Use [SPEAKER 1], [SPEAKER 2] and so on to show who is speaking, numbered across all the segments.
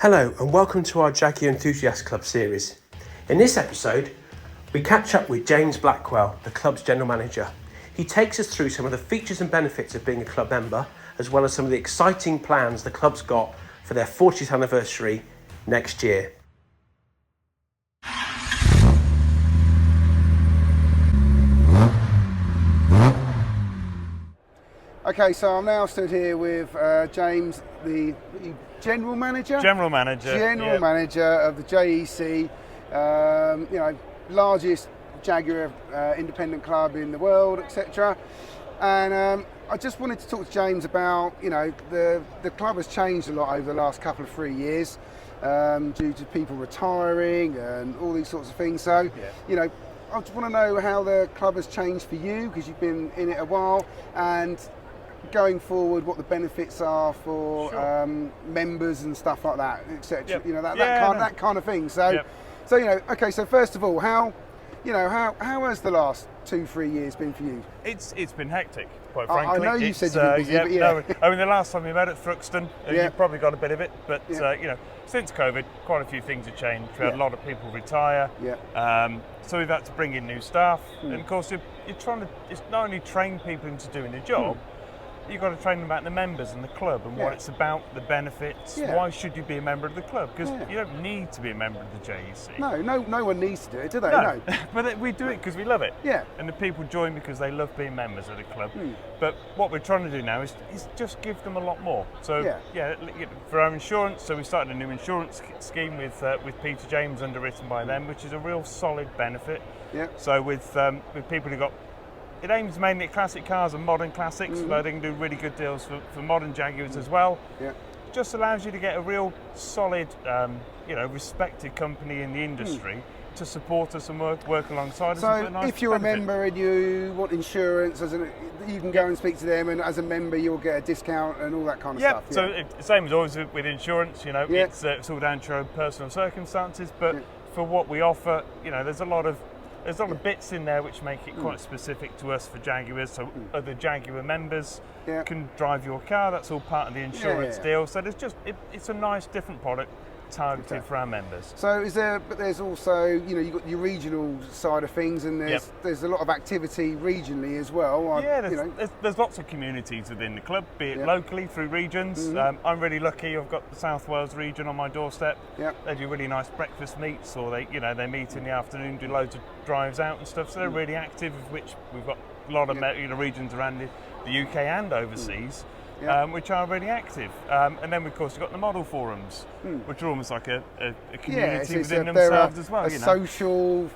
[SPEAKER 1] Hello and welcome to our Jaguar Enthusiasts Club series. In this episode, we catch up with James Blackwell, the club's general manager. He takes us through some of the features and benefits of being a club member, as well as some of the exciting plans the club's got for their 40th anniversary next year.
[SPEAKER 2] Okay, so I'm now stood here with James, the general manager?
[SPEAKER 3] General manager.
[SPEAKER 2] General manager of the JEC, largest Jaguar independent club in the world, etc. And I just wanted to talk to James about, the club has changed a lot over the last couple of 3 years due to people retiring and all these sorts of things. So, I just want to know how the club has changed for you, because you've been in it a while, and going forward, what the benefits are for members and stuff like that, etc. That kind of thing. So, okay. So first of all, how has the last 2-3 years been for you?
[SPEAKER 3] It's been hectic, quite frankly.
[SPEAKER 2] I know you said you've been busy, but
[SPEAKER 3] I mean, the last time we met at Thruxton, you've probably got a bit of it, but since COVID, quite a few things have changed. We had a lot of people retire, so we've had to bring in new staff, and of course, you're trying to. It's not only train people into doing the job. You've got to train them about the members and the club and what it's about, the benefits. Why should you be a member of the club? Because you don't need to be a member of the JEC.
[SPEAKER 2] No one needs to do it, do they?
[SPEAKER 3] No. But we do it because we love it.
[SPEAKER 2] Yeah.
[SPEAKER 3] And the people join because they love being members of the club. But what we're trying to do now is just give them a lot more. So for our insurance, so we started a new insurance scheme with Peter James, underwritten by them, which is a real solid benefit. Yeah. So with people who got. It aims mainly at classic cars and modern classics, but they can do really good deals for modern Jaguars as well. Yeah. Just allows you to get a real solid, respected company in the industry to support us and work alongside us.
[SPEAKER 2] So if you're a member and you want insurance, you can go and speak to them, and as a member you'll get a discount and all that kind of stuff.
[SPEAKER 3] So same as always with insurance, it's all down to your own personal circumstances, but for what we offer, there's a lot of bits in there which make it quite specific to us for Jaguars, so other Jaguar members can drive your car. That's all part of the insurance deal. So it's a nice different product targeted for our members.
[SPEAKER 2] So there's also, you've got your regional side of things, and there's a lot of activity regionally as well.
[SPEAKER 3] There's lots of communities within the club, be it locally through regions. I'm really lucky. I've got the South Wales region on my doorstep. They do really nice breakfast meets, or they meet in the afternoon, do loads of drives out and stuff. So they're really active, of which we've got a lot of regions around the UK and overseas. Which are really active. And then, of course, you've got the model forums, which are almost like a community within themselves as well.
[SPEAKER 2] Social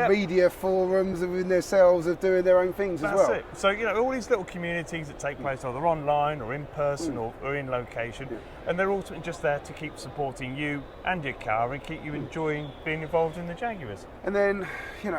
[SPEAKER 2] media forums within themselves of doing their own things as well.
[SPEAKER 3] That's it. So, all these little communities that take place either online or in person or in location, and they're ultimately just there to keep supporting you and your car and keep you enjoying being involved in the Jaguars.
[SPEAKER 2] And then,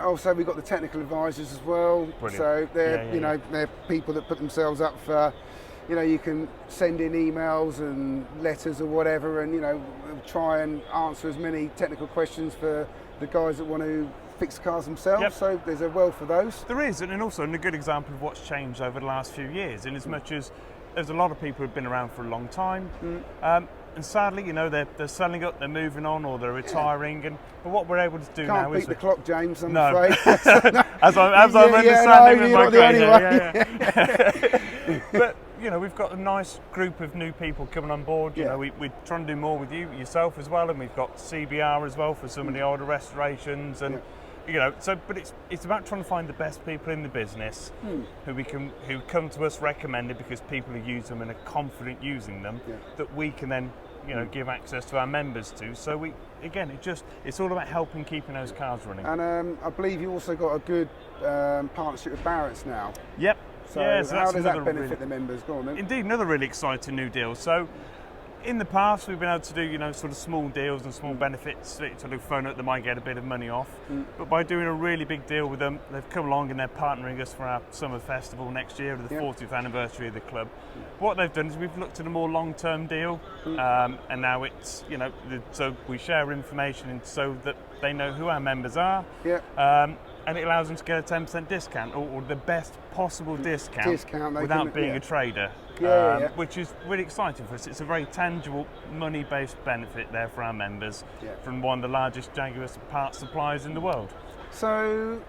[SPEAKER 2] also we've got the technical advisors as well.
[SPEAKER 3] Brilliant.
[SPEAKER 2] So they're, they're people that put themselves up for. You can send in emails and letters or whatever, and try and answer as many technical questions for the guys that want to fix cars themselves. So there's a wealth of those.
[SPEAKER 3] There is, and also a good example of what's changed over the last few years, in as much as there's a lot of people who've been around for a long time. And sadly, they're selling up, they're moving on, or they're retiring. But what we're able to do now is
[SPEAKER 2] beat the clock, James. I'm afraid.
[SPEAKER 3] as I'm understanding with my grey hair. But we've got a nice group of new people coming on board. We're trying to do more with yourself as well, and we've got CBR as well for some of the older restorations, and but it's about trying to find the best people in the business who come to us recommended because people who use them and are confident using them, that we can then give access to our members to. So it's all about helping keeping those cars running.
[SPEAKER 2] And I believe you also got a good partnership with Barrett's now.
[SPEAKER 3] Yep.
[SPEAKER 2] So how does that benefit the members? Go on then.
[SPEAKER 3] Indeed, another really exciting new deal. So in the past, we've been able to do, sort of small deals and small benefits to the phone that they might get a bit of money off. But by doing a really big deal with them, they've come along and they're partnering us for our summer festival next year, the 40th anniversary of the club. What they've done is we've looked at a more long-term deal, and now it's, so we share information so that they know who our members are. And it allows them to get a 10% discount, or the best possible discount without being a trader. which is really exciting for us. It's a very tangible money-based benefit there for our members from one of the largest Jaguar parts suppliers in the world.
[SPEAKER 2] So,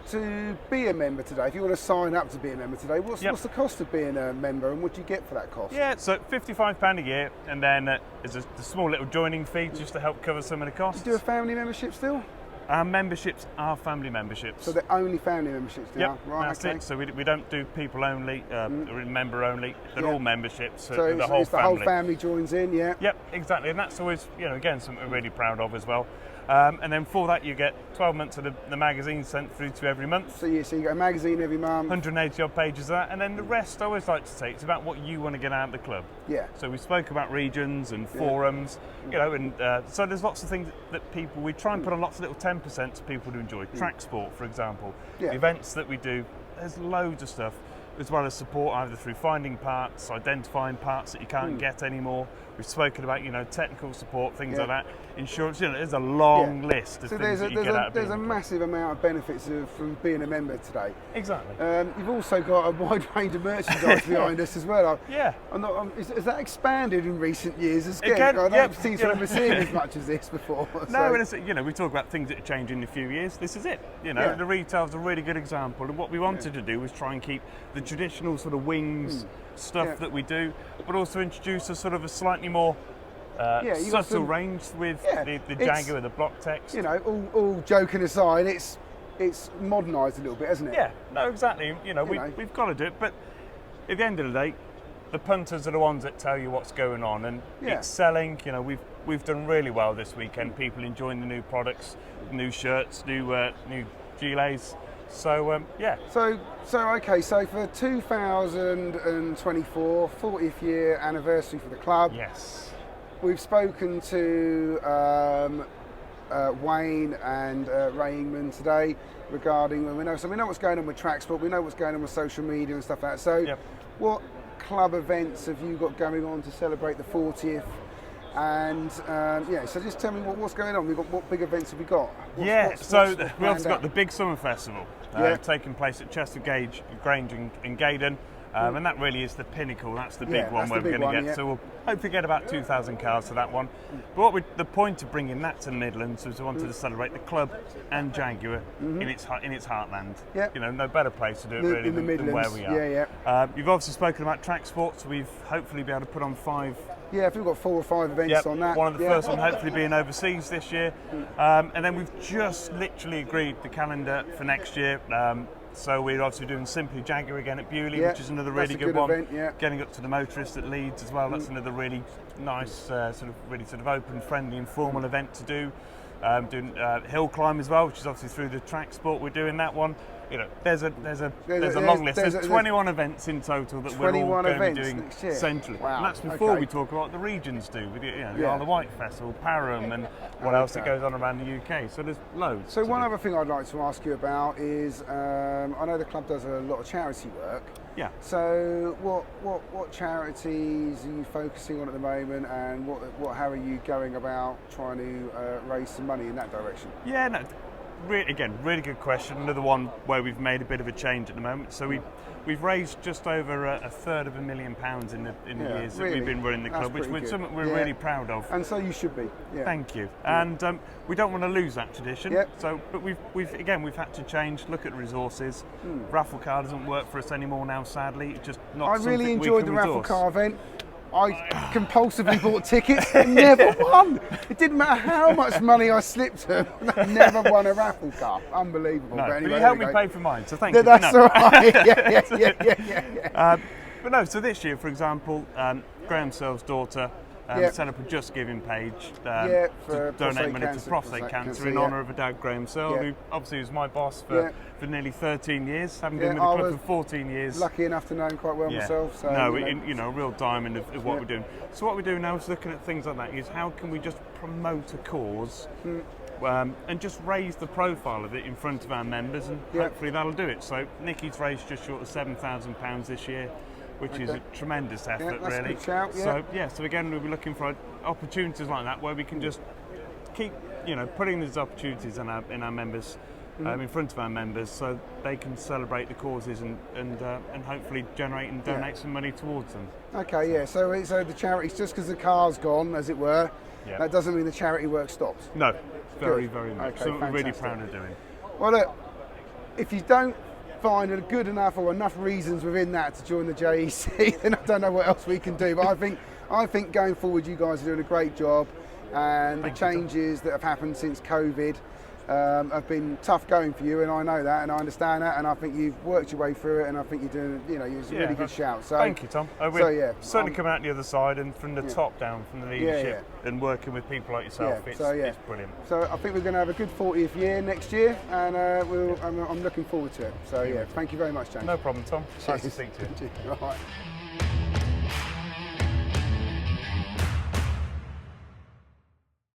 [SPEAKER 2] to be a member today, if you want to sign up to be a member today, what's the cost of being a member, and what do you get for that cost?
[SPEAKER 3] Yeah, so £55 a year, and then there's a small little joining fee just to help cover some of the costs.
[SPEAKER 2] Do you do a family membership still?
[SPEAKER 3] Our memberships are family memberships.
[SPEAKER 2] So they're only family memberships now?
[SPEAKER 3] Yep, right, that's it. So we don't do people only, or member only. They're all memberships.
[SPEAKER 2] So
[SPEAKER 3] the whole family.
[SPEAKER 2] The whole family joins in, yeah?
[SPEAKER 3] Yep, exactly. And that's always, again, something we're really proud of as well. And then for that, you get 12 months of the magazine sent through to you every month.
[SPEAKER 2] So you get a magazine every month.
[SPEAKER 3] 180 odd pages of that. And then the rest, I always like to say, it's about what you want to get out of the club.
[SPEAKER 2] Yeah.
[SPEAKER 3] So we spoke about regions and forums, and so there's lots of things that we try and put on lots of little 10% to people to enjoy. Track sport, for example. The events that we do, there's loads of stuff, as well as support either through finding parts, identifying parts that you can't get anymore. We've spoken about, technical support, things like that. Insurance, there's a long list of things that you get out of
[SPEAKER 2] There's a massive amount of benefits from being a member today.
[SPEAKER 3] Exactly.
[SPEAKER 2] You've also got a wide range of merchandise behind us as well. Has that expanded in recent years? I don't seem to remember seeing as much as this before.
[SPEAKER 3] No, and we talk about things that are changing in a few years. This is it. The retail's a really good example. And what we wanted to do was try and keep the traditional sort of wings stuff that we do, but also introduce a sort of a slightly more subtle range with the Jaguar, the block text.
[SPEAKER 2] All joking aside, it's modernised a little bit, hasn't it?
[SPEAKER 3] Yeah, no, exactly. We've got to do it, but at the end of the day, the punters are the ones that tell you what's going on, and it's selling. We've done really well this weekend. People enjoying the new products, new shirts, new gilets. So So for 2024, 40th year anniversary for the club. Yes.
[SPEAKER 2] We've spoken to Wayne and Ray Ingman today regarding, we know what's going on with track sport, we know what's going on with social media and stuff like that. So what club events have you got going on to celebrate the 40th? And so just tell me what's going on. What big events have we got?
[SPEAKER 3] We also got the big summer festival taking place at Chesford Grange in Gaydon. And that really is the pinnacle. That's the big one where we're going to get. So we'll hopefully get about 2,000 cars for that one. But the point of bringing that to the Midlands was we wanted to celebrate the club and Jaguar in its heartland. No better place to do it really than where we are. You've obviously spoken about track sports. We've hopefully be able to put on 5.
[SPEAKER 2] Yeah, I think we've got 4 or 5 events on that.
[SPEAKER 3] One of the first one hopefully being overseas this year. And then we've just literally agreed the calendar for next year. So we're obviously doing Simply Jaguar again at Bewley, which is another really good one.
[SPEAKER 2] Event,
[SPEAKER 3] Getting up to the motorists at Leeds as well. That's another really nice, sort of open, friendly, informal event to do. Doing hill climb as well, which is obviously through the track sport. We're doing that one. There's a long list. There's 21 events in total that we're all going to be doing centrally.
[SPEAKER 2] Wow.
[SPEAKER 3] And that's before we talk about what the regions do with the Isle of Wight Festival, Parham, and what else that goes on around the UK. So there's loads.
[SPEAKER 2] So one other thing I'd like to ask you about is I know the club does a lot of charity work.
[SPEAKER 3] Yeah.
[SPEAKER 2] So what charities are you focusing on at the moment, and how are you going about trying to raise some money in that direction?
[SPEAKER 3] Yeah, no. Really good question. Another one where we've made a bit of a change at the moment. So we've raised just over a third of £1 million in the years that we've been running the club, which is something we're really proud of.
[SPEAKER 2] And so you should be. Yeah.
[SPEAKER 3] Thank you. And we don't want to lose that tradition. So, but we've had to change. Look at resources. Raffle car doesn't work for us anymore now. Sadly, it's just not.
[SPEAKER 2] I really enjoyed the raffle car event. I compulsively bought tickets and never won. It didn't matter how much money I slipped them. I never won a raffle car. Unbelievable.
[SPEAKER 3] No,
[SPEAKER 2] but anyway,
[SPEAKER 3] you helped me pay for mine, so thank you.
[SPEAKER 2] That's all right. Yeah.
[SPEAKER 3] But no, so this year, for example, Graham Searle's daughter set up a Just Giving page to donate money to prostate cancer in honour of her dad, Graham Searle, who obviously was my boss for nearly 13 years, having been with the club for 14 years.
[SPEAKER 2] Lucky enough to know him quite well myself. So,
[SPEAKER 3] a real diamond of what we're doing. So what we're doing now is looking at things like that, is how can we just promote a cause and just raise the profile of it in front of our members, and hopefully that'll do it. So Nicky's raised just short of £7,000 this year, which is a tremendous effort,
[SPEAKER 2] that's
[SPEAKER 3] really.
[SPEAKER 2] A good shout,
[SPEAKER 3] So again, we'll be looking for opportunities like that where we can just keep, putting these opportunities in our members' in front of our members, so they can celebrate the causes and hopefully generate and donate some money towards them.
[SPEAKER 2] Okay, yeah. So the charity's just because the car's gone, as it were.
[SPEAKER 3] Yeah.
[SPEAKER 2] That doesn't mean the charity work stops.
[SPEAKER 3] No, very
[SPEAKER 2] Good.
[SPEAKER 3] much.
[SPEAKER 2] Okay,
[SPEAKER 3] So we're really
[SPEAKER 2] fantastic.
[SPEAKER 3] proud of doing.
[SPEAKER 2] Well, look, if you don't find a good enough or enough reasons within that to join the JEC, then I don't know what else we can do. But I think going forward, you guys are doing a great job, and the changes that have happened since COVID have been tough going for you, and I know that, and I understand that, and I think you've worked your way through it, and I think you're doing, you're a really good shout. So
[SPEAKER 3] thank you, Tom. We're certainly coming out the other side, and from the top down, from the leadership, and working with people like yourself, it's brilliant.
[SPEAKER 2] So I think we're going to have a good 40th year next year, and I'm looking forward to it. So thank you very much, James.
[SPEAKER 3] No problem, Tom. Nice to speak to you.
[SPEAKER 2] Right.